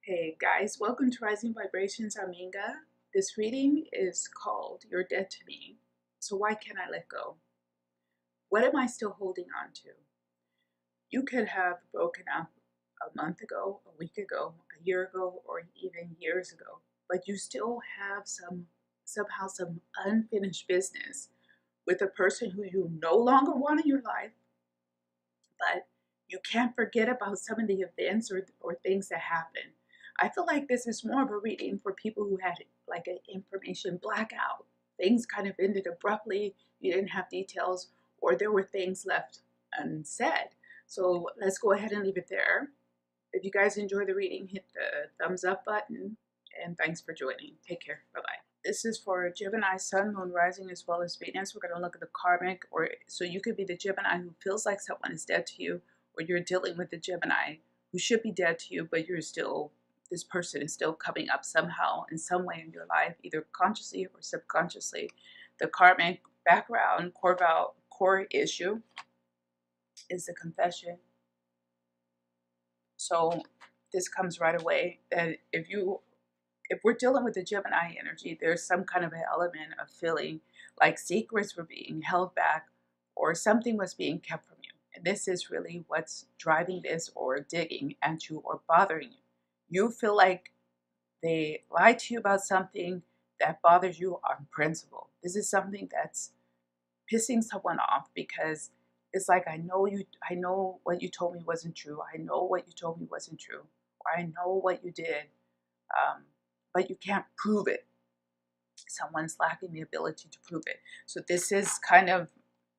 Hey guys, welcome to Rising Vibrations. I'm Inga. This reading is called You're Dead to Me. So why can't I let go? What am I still holding on to? You could have broken up a month ago, a week ago, a year ago, or even years ago, but you still have somehow some unfinished business with a person who you no longer want in your life, but you can't forget about some of the events or things that happen. I feel like this is more of a reading for people who had like an information blackout. Things kind of ended abruptly, you didn't have details, or there were things left unsaid. So let's go ahead and leave it there. If you guys enjoy the reading, hit the thumbs up button, and thanks for joining. Take care. Bye bye. This is for Gemini, Sun, Moon, Rising, as well as Venus. We're going to look at the karmic, or so you could be the Gemini who feels like someone is dead to you, or you're dealing with the Gemini who should be dead to you, but this person is still coming up somehow in some way in your life, either consciously or subconsciously. The karmic background, core issue is the confession. So this comes right away that if we're dealing with the Gemini energy, there's some kind of an element of feeling like secrets were being held back or something was being kept from you. And this is really what's driving this or digging at you or bothering you. You feel like they lied to you about something that bothers you on principle. This is something that's pissing someone off because it's like, I know what you told me wasn't true. I know what you told me wasn't true. Or I know what you did, but you can't prove it. Someone's lacking the ability to prove it. So this is kind of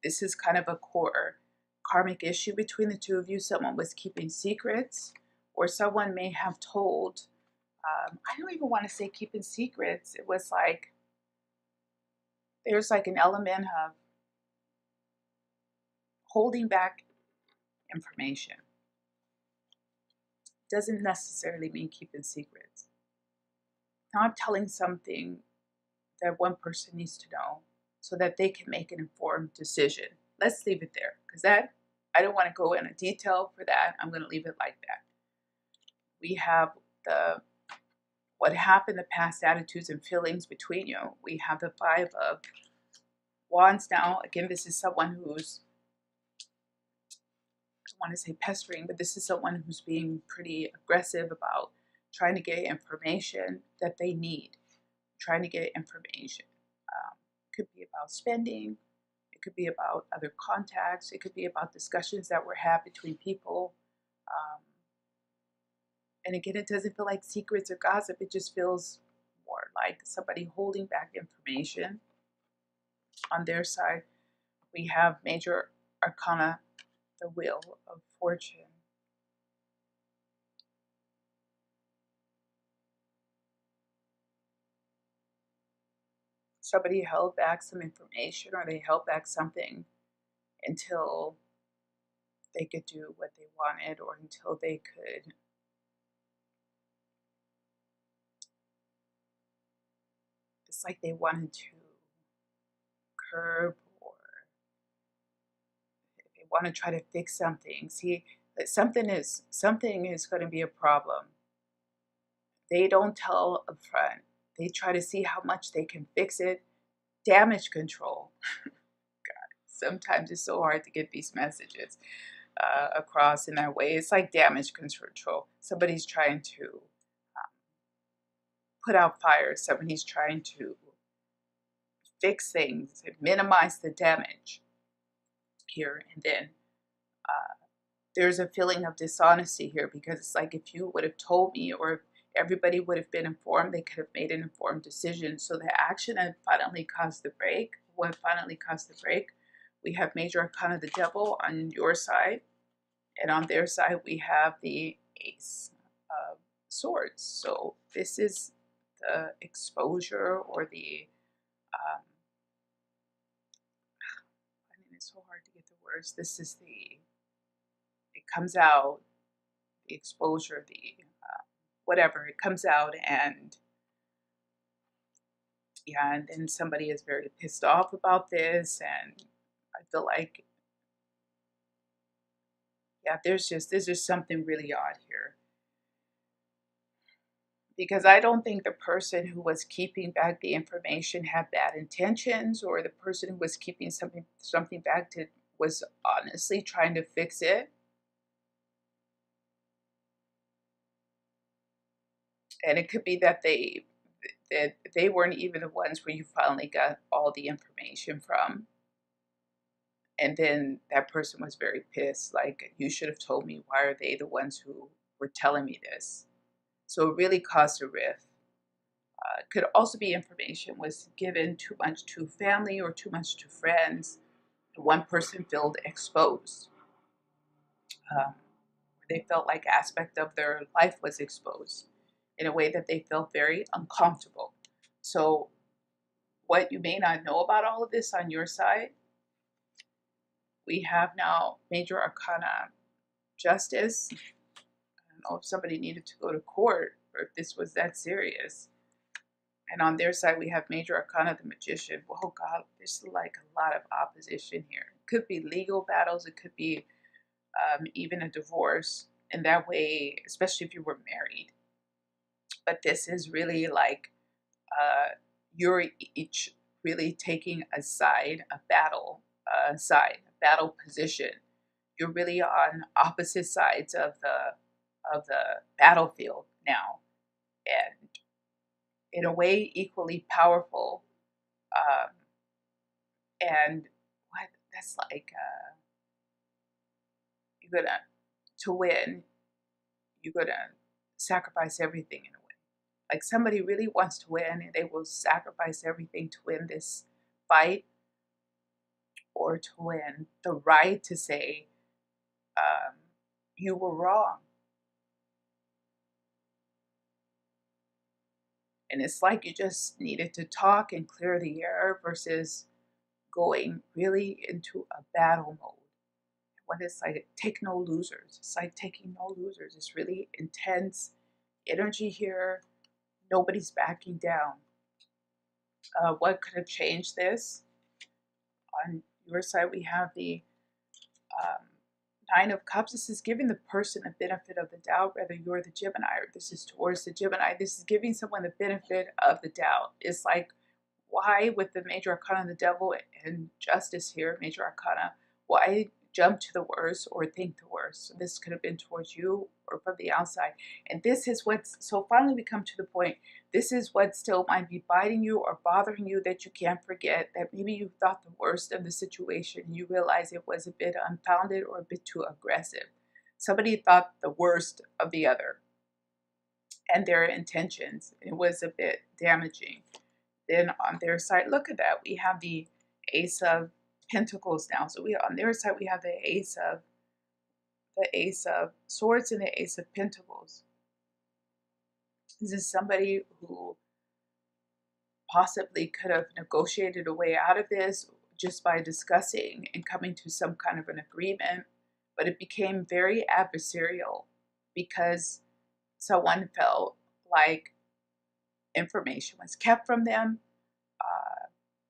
a core karmic issue between the two of you. Someone was keeping secrets, or someone may have told. I don't even want to say keeping secrets. It was like there's like an element of holding back information. Doesn't necessarily mean keeping secrets. Not telling something that one person needs to know so that they can make an informed decision. Let's leave it there because I don't want to go into detail for that. I'm going to leave it like that. We have the what happened, the past attitudes and feelings between you. We have the Five of Wands now. Again, this is someone who's, I don't want to say pestering, but this is someone who's being pretty aggressive about trying to get information that they need, trying to get information. It could be about spending. It could be about other contacts. It could be about discussions that were had between people. And again, it doesn't feel like secrets or gossip. It just feels more like somebody holding back information. On their side, we have major arcana, the Wheel of Fortune. Somebody held back some information, or they held back something until they could do what they wanted, or until they could it's like they wanted to curb, or they want to try to fix something. See, that something is going to be a problem. They don't tell up front. They try to see how much they can fix it. Damage control. God, sometimes it's so hard to get these messages across in that way. It's like damage control. Somebody's trying to put out fires. Somebody's trying to fix things, minimize the damage here. And then there's a feeling of dishonesty here, because it's like, if you would have told me, or if everybody would have been informed, they could have made an informed decision. So the action that finally caused the break, we have major arcana, the Devil, on your side, and on their side we have the Ace of Swords. So this is the exposure, or the I mean, it's so hard to get the words. This is it comes out, the exposure, the whatever, it comes out, and yeah, and then somebody is very pissed off about this, and I feel like, yeah, there's just something really odd here. Because I don't think the person who was keeping back the information had bad intentions, or the person who was keeping something back was honestly trying to fix it. And it could be that they weren't even the ones where you finally got all the information from. And then that person was very pissed, like, you should have told me. Why are they the ones who were telling me this? So it really caused a rift. Could also be information was given too much to family or too much to friends. One person felt exposed. Um, they felt like aspect of their life was exposed in a way that they felt very uncomfortable. So what you may not know about all of this on your side, we have now major arcana justice. I don't know if somebody needed to go to court or if this was that serious. And on their side, we have major arcana, the magician. Oh God, there's like a lot of opposition here. It could be legal battles. It could be even a divorce. And that way, especially if you were married. But this is really like you're each really taking a side, a battle position. You're really on opposite sides of the battlefield now, and in a way equally powerful. Um, and what that's like, you're gonna to win. You're gonna sacrifice everything in a way. Like somebody really wants to win, and they will sacrifice everything to win this fight, or to win the right to say um, you were wrong. And it's like you just needed to talk and clear the air versus going really into a battle mode. What it's like, take no losers. It's like taking no losers. It's really intense energy here. Nobody's backing down. What could have changed this? On your side, we have the um, Nine of Cups. This is giving the person the benefit of the doubt, whether you're the Gemini or this is towards the Gemini. This is giving someone the benefit of the doubt. It's like, why with the major arcana, the devil, and justice here, major arcana, why jump to the worst or think the worst? So this could have been towards you or from the outside. And this is what's, so finally we come to the point, this is what still might be biting you or bothering you, that you can't forget, that maybe you thought the worst of the situation. You realize it was a bit unfounded or a bit too aggressive. Somebody thought the worst of the other and their intentions. It was a bit damaging. Then on their side, look at that. We have the Ace of Pentacles now. So we on their side we have the Ace of Swords and the Ace of Pentacles. This is somebody who possibly could have negotiated a way out of this just by discussing and coming to some kind of an agreement, but it became very adversarial because someone felt like information was kept from them.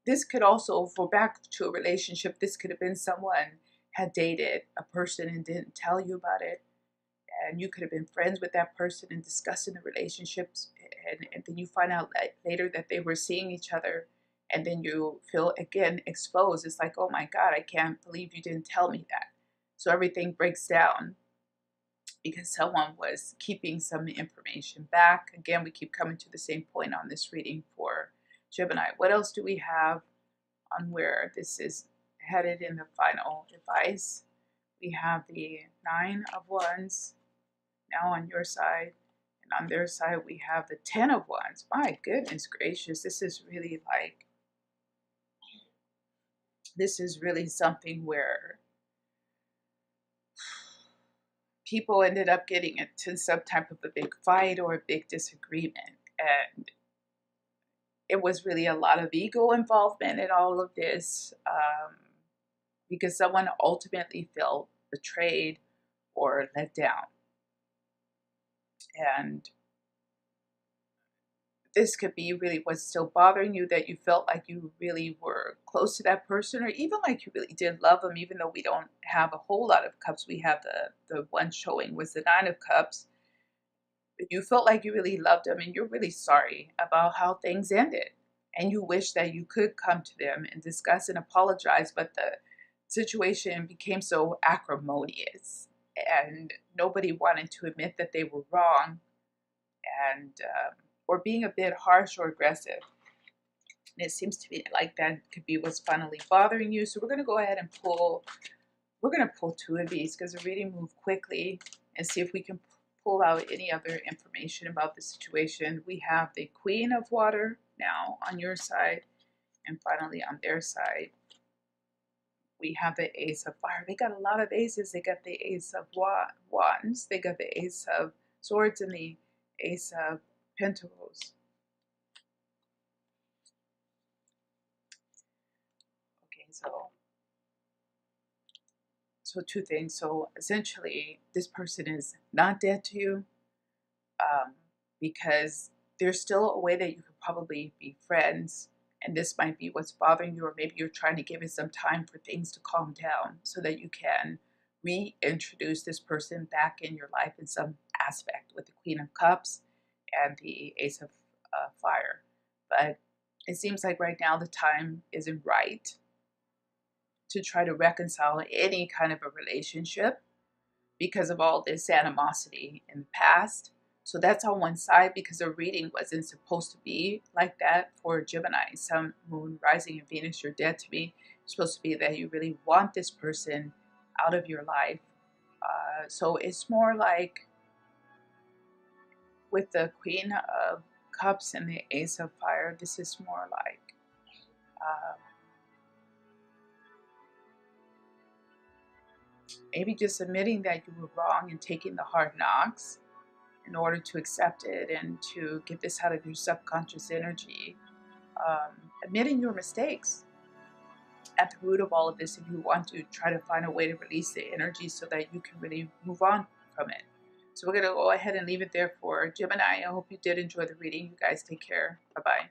This could also, for back to a relationship, this could have been someone had dated a person and didn't tell you about it. And you could have been friends with that person and discussing the relationships. And then you find out later that they were seeing each other. And then you feel, again, exposed. It's like, oh my God, I can't believe you didn't tell me that. So everything breaks down because someone was keeping some information back. Again, we keep coming to the same point on this reading for Gemini. What else do we have on where this is headed in the final advice? We have the Nine of Wands now on your side, and on their side we have the Ten of Wands. My goodness gracious, this is really like, this is really something where people ended up getting into some type of a big fight or a big disagreement, and it was really a lot of ego involvement in all of this, because someone ultimately felt betrayed or let down. And this could be really what's still bothering you, that you felt like you really were close to that person, or even like you really did love them, even though we don't have a whole lot of cups. We have the one showing was the Nine of Cups. You felt like you really loved them and you're really sorry about how things ended. And you wish that you could come to them and discuss and apologize, but the situation became so acrimonious and nobody wanted to admit that they were wrong and or being a bit harsh or aggressive. And it seems to be like that could be what's finally bothering you. So we're going to go ahead and we're going to pull two of these because the reading moved quickly and see if we can pull out any other information about the situation. We have the Queen of Water now on your side, and finally on their side, we have the Ace of Fire. They got a lot of aces. They got the Ace of Wands, they got the Ace of Swords, and the Ace of Pentacles. Okay, so two things. So essentially, this person is not dead to you, because there's still a way that you could probably be friends, and this might be what's bothering you, or maybe you're trying to give it some time for things to calm down so that you can reintroduce this person back in your life in some aspect with the Queen of Cups and the Ace of Fire. But it seems like right now the time isn't right to try to reconcile any kind of a relationship because of all this animosity in the past. So that's on one side, because the reading wasn't supposed to be like that for Gemini. Sun, Moon, Rising, and Venus, you're dead to me. It's supposed to be that you really want this person out of your life. So it's more like with the Queen of Cups and the Ace of Fire, this is more like maybe just admitting that you were wrong and taking the hard knocks in order to accept it and to get this out of your subconscious energy. Admitting your mistakes at the root of all of this, if you want to try to find a way to release the energy so that you can really move on from it. So we're going to go ahead and leave it there for Gemini. I hope you did enjoy the reading. You guys take care. Bye-bye.